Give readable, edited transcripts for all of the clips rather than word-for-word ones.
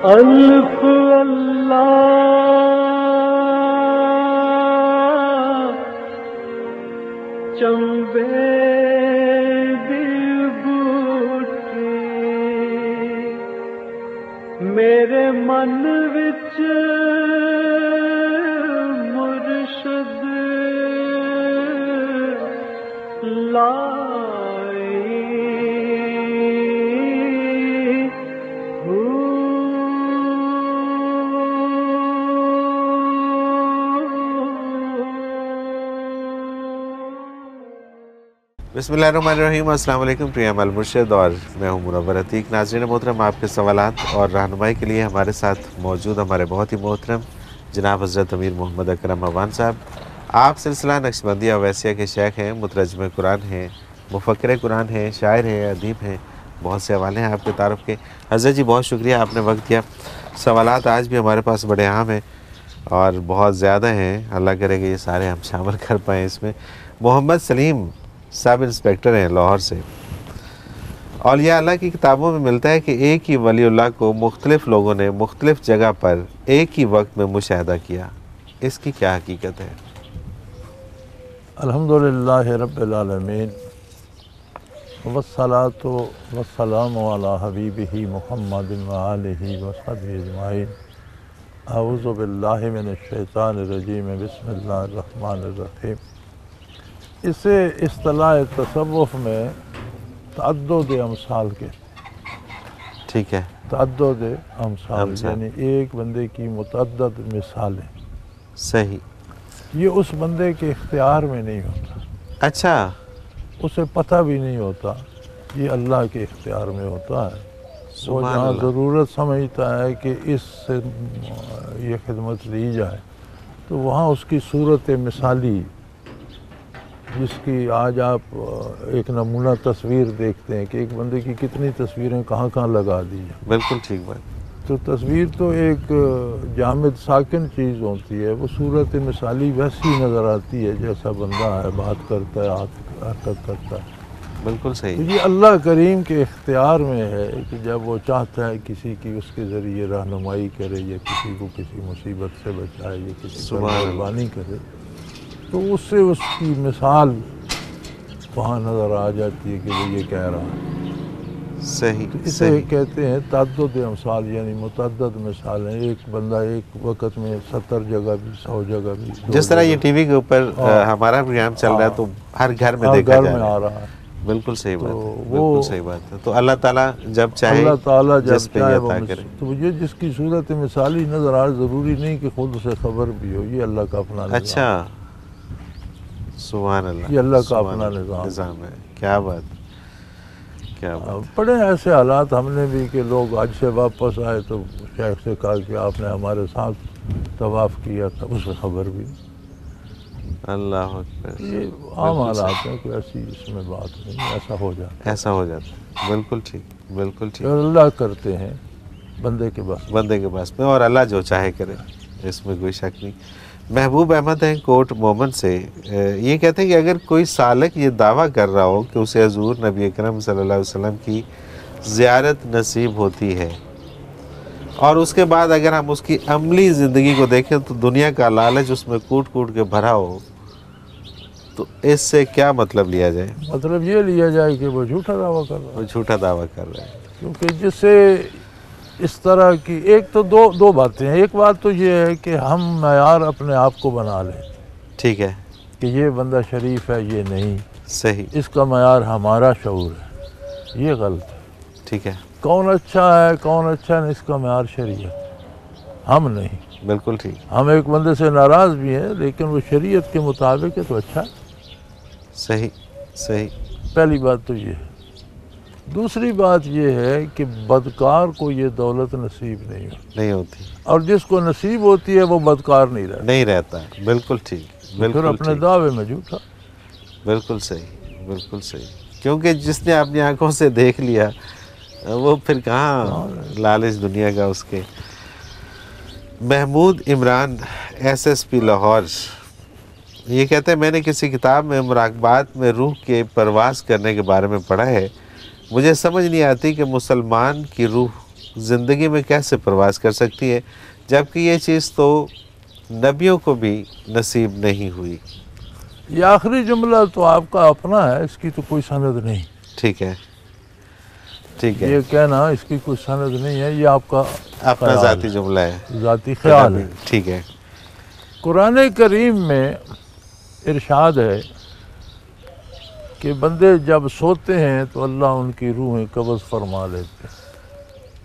الف اللہ چنبے دل بوٹی میرے من وچ مرشد لائی بسم اللہ الرحمن الرحیم۔ السلام علیکم، پریم المرشد اور میں ہوں منور عتیق۔ ناظرین محترم، آپ کے سوالات اور رہنمائی کے لیے ہمارے ساتھ موجود ہمارے بہت ہی محترم جناب حضرت امیر محمد اکرم عوان صاحب۔ آپ سلسلہ نقشبندیہ اویسیہ کے شیخ ہیں، مترجم قرآن ہیں، مفکر قرآن ہیں، شاعر ہیں، ادیب ہیں، بہت سے حوالے ہیں آپ کے تعارف کے۔ حضرت جی بہت شکریہ، آپ نے وقت دیا۔ سوالات آج بھی ہمارے پاس بڑے عام ہیں اور بہت زیادہ ہیں، اللہ کرے کہ یہ سارے ہم شامل کر پائیں اس میں۔ محمد سلیم سب انسپیکٹر ہیں لاہور سے۔ اولیاء اللہ کی کتابوں میں ملتا ہے کہ ایک ہی ولی اللہ کو مختلف لوگوں نے مختلف جگہ پر ایک ہی وقت میں مشاہدہ کیا، اس کی کیا حقیقت ہے؟ الحمدللہ رب العالمین والصلاۃ والسلام علی حبیبہ محمد وآلہ وصحبہ اجمعین۔ اعوذ باللہ من الشیطان الرجیم، بسم اللہ الرحمن الرحیم۔ اسے اصطلاح تصوف میں تعدد امثال کے ٹھیک ہے، تعدد امثال یعنی ایک بندے کی متعدد مثالیں، صحیح۔ یہ اس بندے کے اختیار میں نہیں ہوتا، اچھا، اسے پتہ بھی نہیں ہوتا، یہ اللہ کے اختیار میں ہوتا ہے۔ وہ سبحان جہاں اللہ۔ ضرورت سمجھتا ہے کہ اس سے یہ خدمت لی جائے تو وہاں اس کی صورت مثالی، جس کی آج آپ ایک نمونہ تصویر دیکھتے ہیں کہ ایک بندے کی کتنی تصویریں کہاں کہاں لگا دی ہیں۔ بالکل ٹھیک بات۔ تو تصویر تو ایک جامد ساکن چیز ہوتی ہے، وہ صورت مثالی ویسی نظر آتی ہے جیسا بندہ ہے، بات کرتا ہے، حرکت کرتا ہے۔ بالکل تو صحیح۔ یہ اللہ کریم کے اختیار میں ہے کہ جب وہ چاہتا ہے کسی کی اس کے ذریعے رہنمائی کرے، یا کسی کو کسی مصیبت سے بچائے، یا کسی پر سبحان اللہ۔ مہربانی کرے، تو اس سے اس کی مثال وہاں نظر آ جاتی ہے کہ وہ یہ کہہ رہا ہے۔ صحیح تو اسے صحیح۔ کہتے ہیں تعدد امثال، یعنی متعدد مثالیں۔ ایک بندہ ایک وقت میں 70 جگہ بھی، 100 جگہ بھی، جس طرح یہ ٹی وی کے اوپر ہمارا پروگرام چل رہا ہے تو ہر گھر میں دیکھا گھر جا میں رہا آ ہے۔ رہا ہے۔ بالکل صحیح بات ہے، وہ بالکل صحیح بات ہے۔ تو اللہ تعالیٰ جب چاہے اللہ تعالیٰ جب جس پہ چاہے یہ وہ عطا کرے۔ تو یہ جس کی صورت مثالی نظر آئے، ضروری نہیں کہ خود اسے خبر بھی ہو، یہ اللہ کا اپنا نظام ہے۔ اچھا، سبحان اللہ، یہ اللہ کا سبحان اپنا اللہ، نظام ہے۔ کیا بات، کیا بات۔ پڑے ایسے حالات ہم نے بھی کہ لوگ حج سے واپس آئے تو شیخ سے کہا کہ آپ نے ہمارے ساتھ طواف کیا تھا، اسے خبر بھی نہیں۔ اللہ اکبر، یہ عام حالات ہیں، کوئی ایسی اس میں بات نہیں، ایسا ہو جاتا ہے۔ ایسا ہو جاتا ہے، بالکل ٹھیک، بالکل ٹھیک۔ اور اللہ کرتے ہیں بندے کے بس۔ بندے کے پاس میں، اور اللہ جو چاہے کرے، اس میں کوئی شک نہیں۔ محبوب احمد ہیں کوٹ مومن سے، یہ کہتے ہیں کہ اگر کوئی سالک یہ دعویٰ کر رہا ہو کہ اسے حضور نبی اکرم صلی اللہ علیہ وسلم کی زیارت نصیب ہوتی ہے، اور اس کے بعد اگر ہم اس کی عملی زندگی کو دیکھیں تو دنیا کا لالچ اس میں کوٹ کوٹ کے بھرا ہو، تو اس سے کیا مطلب لیا جائے؟ مطلب یہ لیا جائے کہ وہ جھوٹا دعویٰ کر رہا ہے، وہ جھوٹا دعویٰ کر رہے ہیں۔ کیونکہ جس سے اس طرح کی ایک تو دو باتیں ہیں۔ ایک بات تو یہ ہے کہ ہم معیار اپنے آپ کو بنا لیں ٹھیک ہے، کہ یہ بندہ شریف ہے، یہ نہیں، صحیح، اس کا معیار ہمارا شعور ہے، یہ غلط ہے۔ ٹھیک ہے، کون اچھا ہے کون اچھا نہیں، اس کا معیار شریعت، ہم نہیں۔ بالکل ٹھیک، ہم ایک بندے سے ناراض بھی ہیں لیکن وہ شریعت کے مطابق ہے تو اچھا ہے۔ صحیح صحیح۔ پہلی بات تو یہ ہے۔ دوسری بات یہ ہے کہ بدکار کو یہ دولت نصیب نہیں ہوتی، اور جس کو نصیب ہوتی ہے وہ بدکار نہیں رہتا ہے۔ بالکل ٹھیک، پھر بالکل اپنے ٹھیک، دعوے میں جھوٹا۔ بالکل صحیح، بالکل صحیح۔ کیونکہ جس نے اپنی آنکھوں سے دیکھ لیا وہ پھر کہاں لالچ دنیا کا اس کے۔ محمود عمران SSP لاہور، یہ کہتے ہیں میں نے کسی کتاب میں مراقبات میں روح کے پرواز کرنے کے بارے میں پڑھا ہے، مجھے سمجھ نہیں آتی کہ مسلمان کی روح زندگی میں کیسے پرواز کر سکتی ہے، جبکہ یہ چیز تو نبیوں کو بھی نصیب نہیں ہوئی؟ یہ آخری جملہ تو آپ کا اپنا ہے، اس کی تو کوئی سند نہیں. ٹھیک ہے، ٹھیک ہے، یہ کہنا اس کی کوئی سند نہیں ہے، یہ آپ کا اپنا خیال ذاتی ہے، جملہ ہے، ذاتی خیال ہے. ٹھیک ہے. قرآن کریم میں ارشاد ہے کہ بندے جب سوتے ہیں تو اللہ ان کی روحیں قبض فرما لیتے ہیں،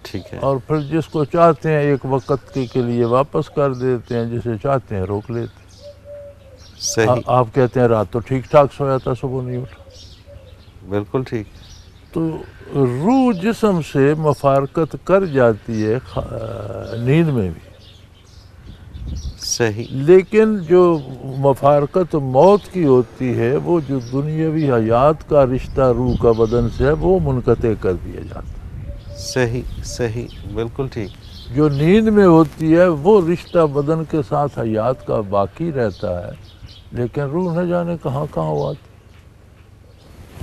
ٹھیک ہے، اور پھر جس کو چاہتے ہیں ایک وقت کے لیے واپس کر دیتے ہیں، جسے چاہتے ہیں روک لیتے ہیں. صحیح، آپ کہتے ہیں رات تو ٹھیک ٹھاک سویا تھا، صبح نہیں اٹھا. بالکل ٹھیک. تو روح جسم سے مفارقت کر جاتی ہے نیند میں بھی، صحیح، لیکن جو مفارقت موت کی ہوتی ہے، وہ جو دنیاوی حیات کا رشتہ روح کا بدن سے ہے، وہ منقطع کر دیا جاتا ہے. صحیح، صحیح، بالکل ٹھیک. جو نیند میں ہوتی ہے وہ رشتہ بدن کے ساتھ حیات کا باقی رہتا ہے، لیکن روح نہ جانے کہاں کہاں ہوتی.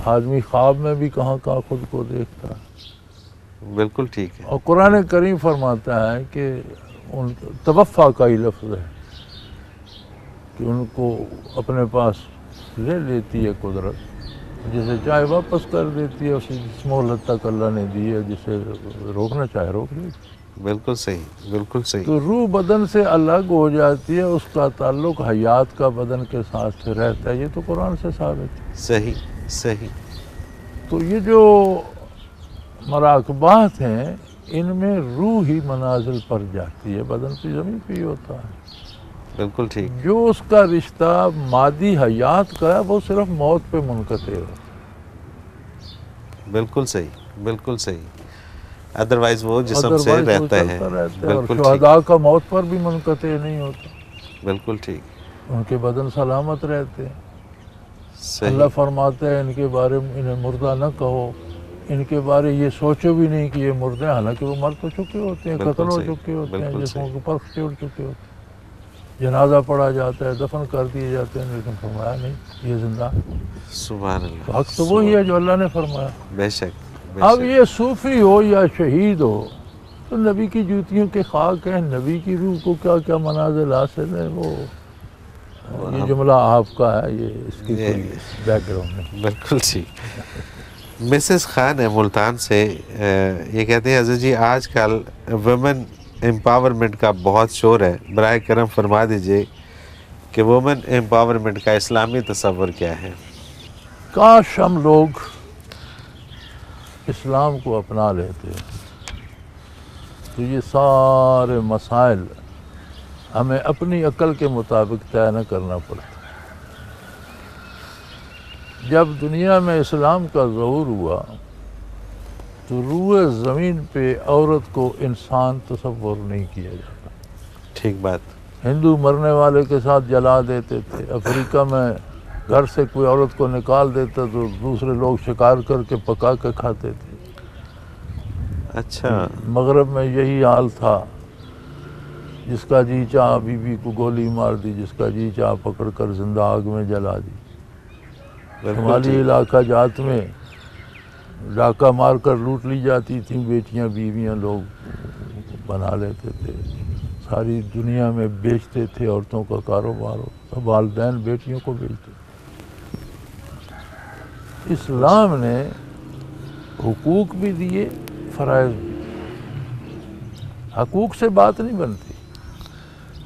آدمی خواب میں بھی کہاں کہاں خود کو دیکھتا ہے. بالکل ٹھیک ہے. اور قرآن کریم فرماتا ہے کہ ان توفع کا ہی لفظ ہے کہ ان کو اپنے پاس لے لیتی ہے قدرت، جسے چاہے واپس کر دیتی ہے، اسی جس مہلت تک اللہ نے دی ہے، جسے روکنا چاہے روک لیتی ہے. بالکل صحیح، بالکل صحیح. تو روح بدن سے الگ ہو جاتی ہے، اس کا تعلق حیات کا بدن کے ساتھ سے رہتا ہے. یہ تو قرآن سے ثابت ہے. صحیح، صحیح. تو یہ جو مراقبات ہیں، ان میں روح ہی منازل پر جاتی ہے، بدن تو زمین پہ ہی ہوتا ہے. بالکل ٹھیک. جو اس کا رشتہ مادی حیات کا ہے، وہ صرف موت پہ منقطع ہوتا ہے. بالکل صحیح، بالکل صحیح. ادروائز وہ جسم سے رہتا ہے. اور بالکل ٹھیک، شہداء کا موت پر بھی منقطع نہیں ہوتا، بالکل ٹھیک. ان کے بدن سلامت رہتے ہیں. صحیح، اللہ فرماتا ہے ان کے بارے میں انہیں مردہ نہ کہو، ان کے بارے یہ سوچو بھی نہیں کہ یہ مردے ہیں، حالانکہ وہ مر تو چکے ہوتے ہیں، بالکل قتل ہو صحیح، چکے ہوتے ہیں، بالکل جسموں صحیح. کے پرخ چڑھ چکے ہوتے ہیں، جنازہ پڑھا جاتا ہے، دفن کر دیے جاتے ہیں، لیکن فرمایا نہیں یہ زندہ. سبحان اللہ. تو حق تو وہی ہے جو اللہ نے فرمایا. بے شک، بے اب شک. یہ صوفی ہو یا شہید ہو تو نبی کی جوتیوں کے خاک ہیں، نبی کی روح کو کیا کیا منازل حاصل ہے. وہ یہ جملہ آپ کا ہے، یہ اس کی کوئی بیک گراؤنڈ نہیں. بالکل ٹھیک. مسز خان ہے ملتان سے، یہ کہتے ہیں حضرت جی آج کل ویمن امپاورمنٹ کا بہت شور ہے، برائے کرم فرما دیجئے کہ وومن امپاورمنٹ کا اسلامی تصور کیا ہے؟ کاش ہم لوگ اسلام کو اپنا لیتے تو یہ سارے مسائل ہمیں اپنی عقل کے مطابق طے نہ کرنا پڑتا. جب دنیا میں اسلام کا ظہور ہوا تو روئے زمین پہ عورت کو انسان تصور نہیں کیا جاتا. ٹھیک بات. ہندو مرنے والے کے ساتھ جلا دیتے تھے. افریقہ میں گھر سے کوئی عورت کو نکال دیتا تو دوسرے لوگ شکار کر کے پکا کے کھاتے تھے. اچھا. مغرب میں یہی حال تھا. جس کا جی چاہ بیوی کو گولی مار دی، جس کا جی چاہ پکڑ کر زندہ آگ میں جلا دی. شمالی علاقہ جات میں ڈاکہ مار کر لوٹ لی جاتی تھیں بیٹیاں بیویاں، لوگ بنا لیتے تھے. ساری دنیا میں بیچتے تھے، عورتوں کا کاروبار ہوتا. والدین بیٹیوں کو بیچتے. اسلام نے حقوق بھی دیے، فرائض بھی. حقوق سے بات نہیں بنتی،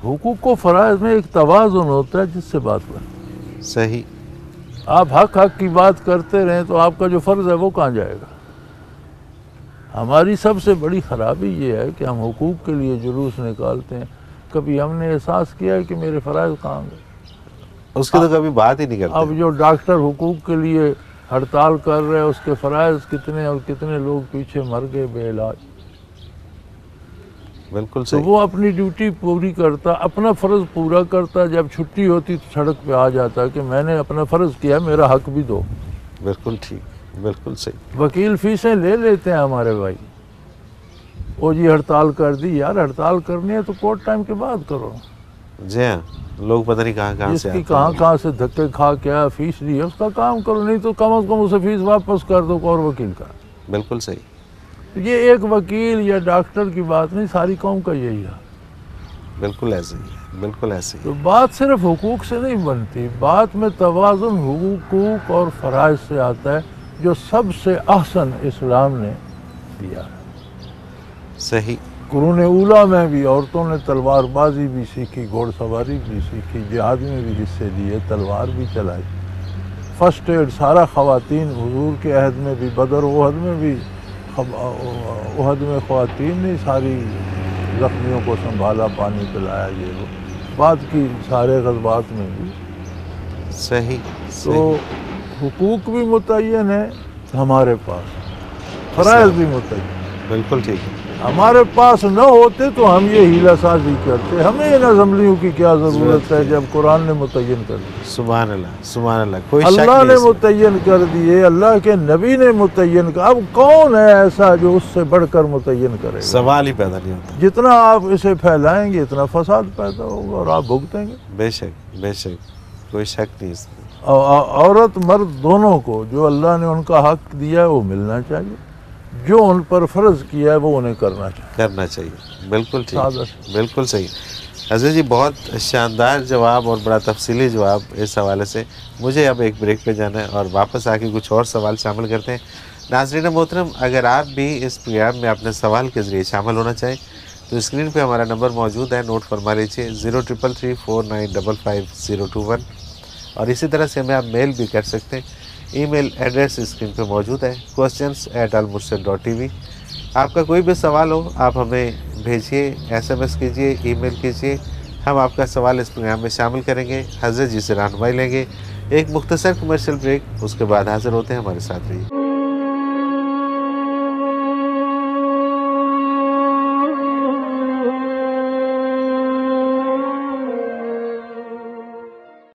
حقوق کو فرائض میں ایک توازن ہوتا ہے جس سے بات بنتی. صحیح. آپ حق کی بات کرتے رہیں تو آپ کا جو فرض ہے وہ کہاں جائے گا. ہماری سب سے بڑی خرابی یہ ہے کہ ہم حقوق کے لیے جلوس نکالتے ہیں. کبھی ہم نے احساس کیا ہے کہ میرے فرائض کہاں گئے؟ اس کی تو کبھی بات ہی نہیں کرتے. اب جو ڈاکٹر حقوق کے لیے ہڑتال کر رہے ہیں، اس کے فرائض کتنے اور کتنے لوگ پیچھے مر گئے بے علاج. بالکل تو صحیح. وہ اپنی ڈیوٹی پوری کرتا، اپنا فرض پورا کرتا. جب چھٹی ہوتی تو سڑک پہ آ جاتا کہ میں نے اپنا فرض کیا، میرا حق بھی دو. بالکل ٹھیک، بالکل صحیح. وکیل فیسیں لے لیتے ہیں ہمارے بھائی. وہ جی ہڑتال کر دی. یار ہڑتال کرنی ہے تو کورٹ ٹائم کے بعد کرو. جی ہاں، لوگ پتہ نہیں کہاں کہاں جس سے کی آتے کہاں ہیں. کہاں سے دھکے کھا کے آیا، فیس لی ہے، اس کا کام کرو. نہیں تو کم از کم اسے فیس واپس کر دو اور وکیل کا. بالکل صحیح. یہ ایک وکیل یا ڈاکٹر کی بات نہیں، ساری قوم کا یہی ہے. بالکل ایسے ہی، بالکل ایسے ہی. تو بات صرف حقوق سے نہیں بنتی، بات میں توازن حقوق اور فرائض سے آتا ہے، جو سب سے احسن اسلام نے دیا ہے. صحیح. قرون اولیٰ میں بھی عورتوں نے تلوار بازی بھی سیکھی، گھوڑ سواری بھی سیکھی، جہاد میں بھی حصے لیے، تلوار بھی چلائی. فرسٹ ایڈ سارا خواتین، حضور کے عہد میں بھی، بدر و احد میں بھی، احد میں خواتین نے ساری زخمیوں کو سنبھالا، پانی پلایا، یہ وہ بعد کی سارے غزوات میں بھی. صحیح. تو حقوق بھی متعین ہے ہمارے پاس، فرائض بھی متعین. بالکل ٹھیک ہے. ہمارے پاس نہ ہوتے تو ہم یہ ہیلہ سازی کرتے. ہمیں ان اسمبلیوں کی کیا ضرورت ہے جب قرآن نے متعین کر دی. سبحان اللہ، سبحان اللہ. کوئی شک اللہ نہیں نے اس میں. متعین کر دیے، اللہ کے نبی نے متعین کر. اب کون ہے ایسا جو اس سے بڑھ کر متعین کرے گا؟ سوال ہی پیدا نہیں ہوتا. جتنا آپ اسے پھیلائیں گے اتنا فساد پیدا ہوگا اور آپ بھگتیں گے. بے شک، بے شک، کوئی شک نہیں اس میں. عورت مرد دونوں کو جو اللہ نے ان کا حق دیا ہے وہ ملنا چاہیے، جو ان پر فرض کیا ہے وہ انہیں کرنا چاہیے. کرنا چاہیے. بالکل ٹھیک، سادہ. بالکل صحیح. حضرت جی بہت شاندار جواب اور بڑا تفصیلی جواب اس حوالے سے. مجھے اب ایک بریک پہ جانا ہے اور واپس آ کے کچھ اور سوال شامل کرتے ہیں. ناظرین محترم، اگر آپ بھی اس پروگرام میں اپنے سوال کے ذریعے شامل ہونا چاہیں تو اسکرین پہ ہمارا نمبر موجود ہے، نوٹ فرما لیجیے 0333495501. اور اسی طرح سے ہمیں آپ میل بھی کر سکتے ہیں. ای میل ایڈریس اسکرین پہ موجود ہے، questions@almurshid.tv. آپ کا کوئی بھی سوال ہو آپ ہمیں بھیجیے، SMS کیجیے، ای میل کیجیے. ہم آپ کا سوال اس پروگرام میں شامل کریں گے، حضرت جی سے رہنمائی لیں گے. ایک مختصر کمرشل بریک، اس کے بعد حاضر ہوتے ہیں. ہمارے ساتھ رہیے.